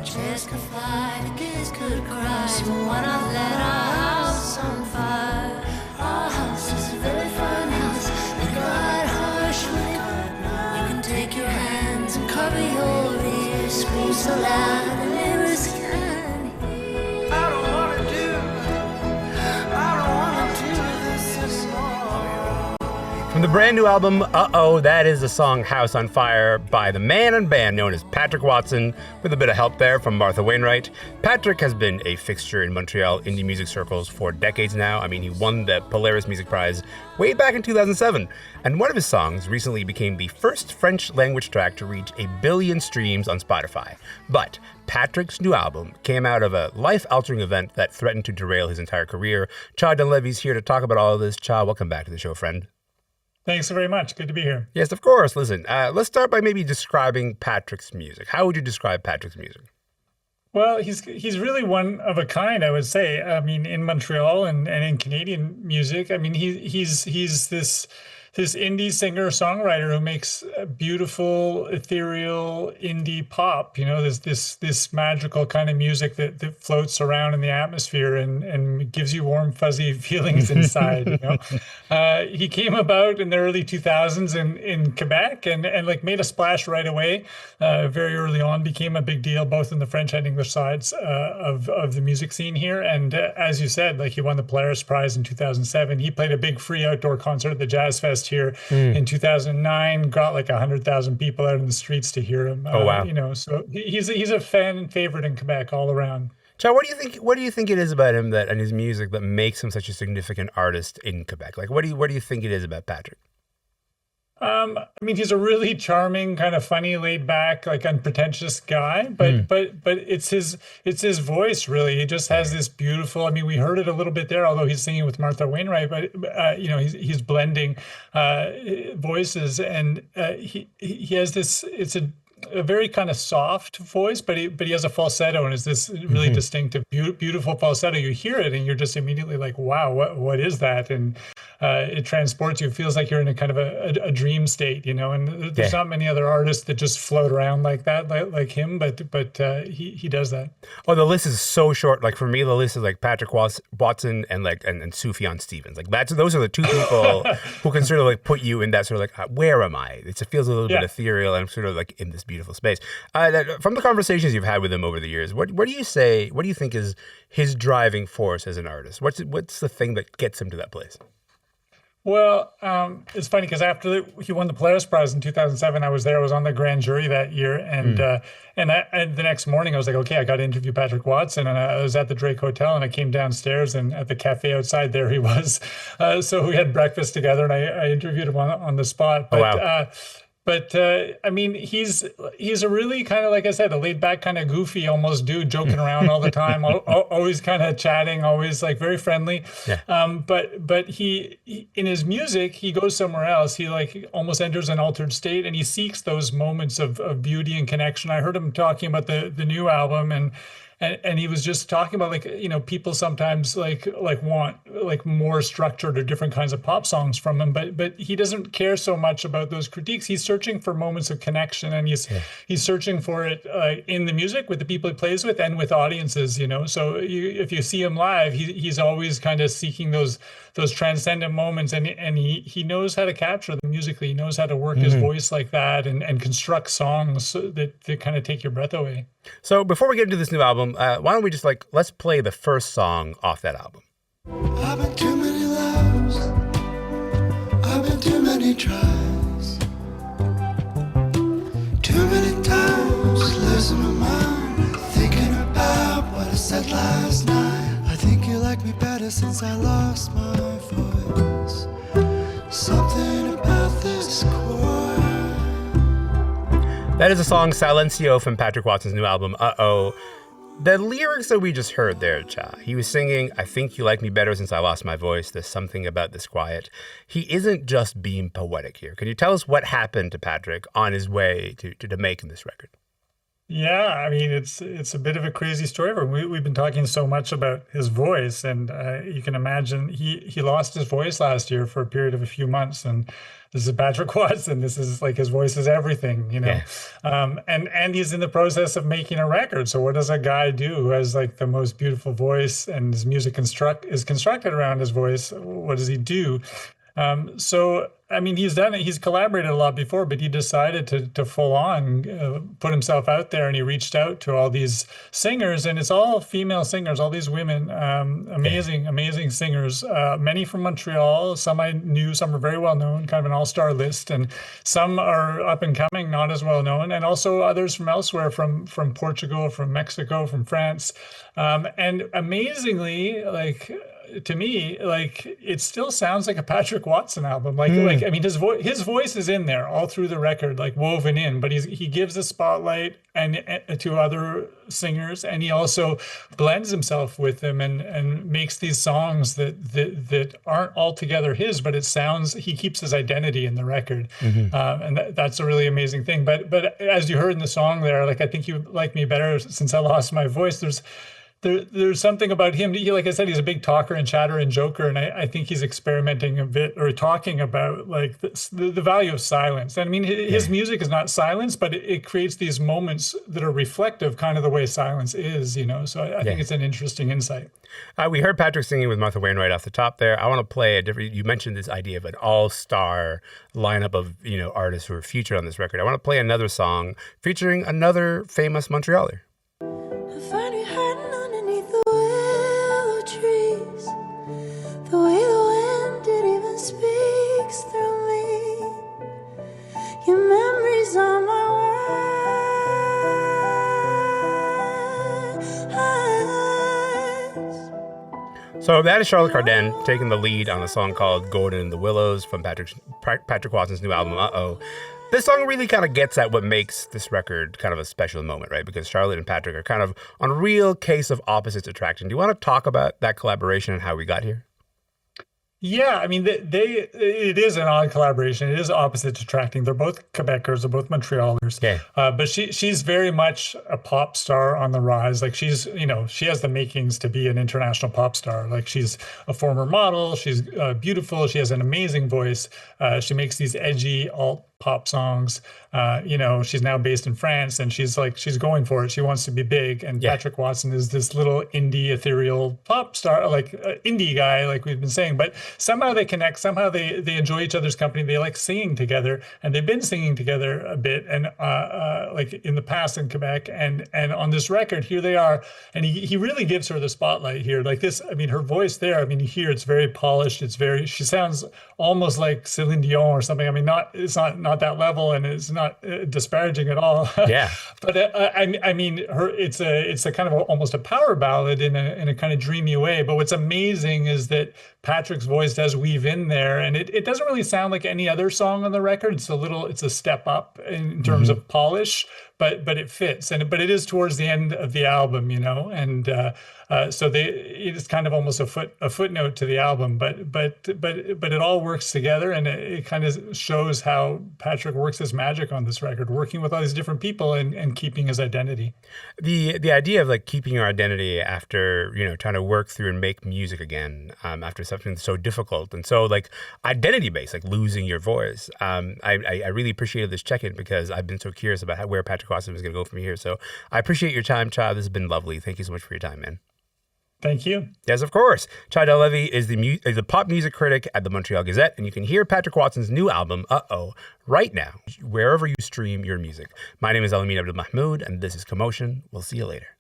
chest could fly, the kids could cry. So why not let our house on fire? Our house is a very fine house. It got harsh when it you can take your hands and cover your ears. Scream so loud the neighbors can hear. I don't wanna do this anymore. From the brand new album, Uh-Oh, that is the song House on Fire by the man and band known as Patrick Watson, with a bit of help there from Martha Wainwright. Patrick has been a fixture in Montreal indie music circles for decades now. I mean, he won the Polaris Music Prize way back in 2007, and one of his songs recently became the first French language track to reach 1 billion streams on Spotify. But Patrick's new album came out of a life-altering event that threatened to derail his entire career. T'Cha Dunlevy's here to talk about all of this. T'Cha, welcome back to the show, friend. Thanks very much. Good to be here. Yes, of course. Listen, let's start by maybe describing Patrick's music. How would you describe Patrick's music? Well, he's really one of a kind, I would say. I mean, in Montreal and in Canadian music, I mean, he's this indie singer-songwriter who makes beautiful, ethereal indie pop. You know, this magical kind of music that floats around in the atmosphere and gives you warm, fuzzy feelings inside. You know, he came about in the early 2000s in Quebec and like made a splash right away. Very early on, became a big deal both in the French and English sides of the music scene here. And as you said, like he won the Polaris Prize in 2007. He played a big free outdoor concert at the Jazz Fest here in 2009, got like 100,000 people out in the streets to hear him. Oh wow! You know, so he's a fan favorite in Quebec all around. T'Cha, what do you think it is about him and his music that makes him such a significant artist in Quebec? Like, what do you think it is about Patrick? I mean, he's a really charming, kind of funny, laid back, like unpretentious guy, but it's his voice, really. He just has this beautiful, I mean, we heard it a little bit there, although he's singing with Martha Wainwright, but you know, he's blending voices, and he has this, it's a very kind of soft voice, but he has a falsetto, and it's this really distinctive, beautiful falsetto. You hear it, and you're just immediately like, wow, what is that? And it transports you. It feels like you're in a kind of a dream state, you know. And there's not many other artists that just float around like that, like him. But he does that. Oh, the list is so short. Like for me, the list is like Patrick Watson and Sufjan Stevens. Like those are the two people who can sort of like put you in that sort of like, where am I? It feels a little bit ethereal, and I'm sort of like in this beautiful space. From the conversations you've had with him over the years, what do you say? What do you think is his driving force as an artist? What's the thing that gets him to that place? Well, it's funny because after he won the Polaris Prize in 2007, I was there. I was on the grand jury that year, and the next morning I was like, okay, I got to interview Patrick Watson, and I was at the Drake Hotel, and I came downstairs, and at the cafe outside there he was. So we had breakfast together, and I interviewed him on the spot. But, oh, wow. But I mean, he's a really kind of, like I said, a laid back kind of goofy almost dude, joking around all the time, always kind of chatting, always like very friendly. Yeah. But he in his music, he goes somewhere else. He like almost enters an altered state, and he seeks those moments of beauty and connection. I heard him talking about the new album, and he was just talking about, like, you know, people sometimes like want like more structured or different kinds of pop songs from him, but he doesn't care so much about those critiques. He's searching for moments of connection, and he's searching for it in the music with the people he plays with and with audiences, you know. So if you see him live, he's always kind of seeking those transcendent moments, and he knows how to capture them musically. He knows how to work his voice like that and construct songs that kind of take your breath away. So before we get into this new album, why don't we just let's play the first song off that album. I've been too many loves, I've been too many tries, too many times losing my mind, thinking about what I said last night. I think you like me better since I lost my voice. Something about this chord. That is a song, Silencio, from Patrick Watson's new album, Uh-Oh. The lyrics that we just heard there, T'Cha, he was singing, I think you like me better since I lost my voice. There's something about this quiet. He isn't just being poetic here. Can you tell us what happened to Patrick on his way to making this record? Yeah, I mean it's a bit of a crazy story. But we've been talking so much about his voice, and you can imagine he lost his voice last year for a period of a few months. And this is Patrick Watson. This is like his voice is everything, you know. Yeah. And he's in the process of making a record. So what does a guy do who has like the most beautiful voice and his music is constructed around his voice? What does he do? So, I mean, he's done it. He's collaborated a lot before, but he decided to full on put himself out there, and he reached out to all these singers, and it's all female singers, all these women, amazing singers, many from Montreal. Some I knew, some are very well known, kind of an all-star list, and some are up and coming, not as well known, and also others from elsewhere, from Portugal, from Mexico, from France, and amazingly, like, to me, like it still sounds like a Patrick Watson album. Like I mean, his voice is in there all through the record, like woven in. But he gives a spotlight and to other singers, and he also blends himself with them and makes these songs that aren't altogether his, but it sounds. He keeps his identity in the record, and that's a really amazing thing. But as you heard in the song there, like I think you like me better since I lost my voice. There's something about him. Like I said, he's a big talker and chatter and joker, and I think he's experimenting a bit or talking about like the value of silence. And I mean, his music is not silence, but it creates these moments that are reflective, kind of the way silence is, you know. So I think it's an interesting insight. We heard Patrick singing with Martha Wainwright off the top there. I want to play a different. You mentioned this idea of an all-star lineup of artists who are featured on this record. I want to play another song featuring another famous Montrealer. I find you hiding underneath the willow trees. The way the wind, it even speaks through me. Your memories on my eyes. So that is Charlotte Cardin taking the lead on a song called Golden in the Willows from Patrick Watson's new album, Uh-Oh. This song really kind of gets at what makes this record kind of a special moment, right? Because Charlotte and Patrick are kind of on a real case of opposites attraction. Do you want to talk about that collaboration and how we got here? Yeah, I mean, it is an odd collaboration. It is opposite attracting. They're both Quebecers, they're both Montrealers. Okay. But she's very much a pop star on the rise. Like she has the makings to be an international pop star. Like she's a former model. She's beautiful. She has an amazing voice. She makes these edgy alt pop songs. She's now based in France, and she's going for it. She wants to be big. And Patrick Watson is this little indie ethereal pop star, like indie guy, like we've been saying. But somehow they connect. Somehow they enjoy each other's company. They like singing together, and they've been singing together a bit. And like in the past in Quebec, and on this record, here they are. And he really gives her the spotlight here. Like this, I mean, her voice there. I mean, you hear it's very polished. She sounds almost like Céline Dion or something. I mean, it's not that level, and it's not disparaging at all. Yeah. But I mean, it's a kind of almost a power ballad in a kind of dreamy way. But what's amazing is that Patrick's voice does weave in there, and it doesn't really sound like any other song on the record. It's a step up in terms of polish, but it fits, but it is towards the end of the album, and so it's kind of almost a footnote to the album, but it all works together, and it kind of shows how Patrick works his magic on this record, working with all these different people and keeping his identity. The idea of like keeping your identity after trying to work through and make music again after something so difficult and so like identity based, like losing your voice. I really appreciated this check-in because I've been so curious about where Patrick Watson is going to go from here. So I appreciate your time, T'Cha. This has been lovely. Thank you so much for your time, man. Thank you. Yes, of course. T'Cha Dunlevy is the pop music critic at the Montreal Gazette, and you can hear Patrick Watson's new album, Uh-Oh, right now, wherever you stream your music. My name is Elamin Abdelmahmoud, and this is Commotion. We'll see you later.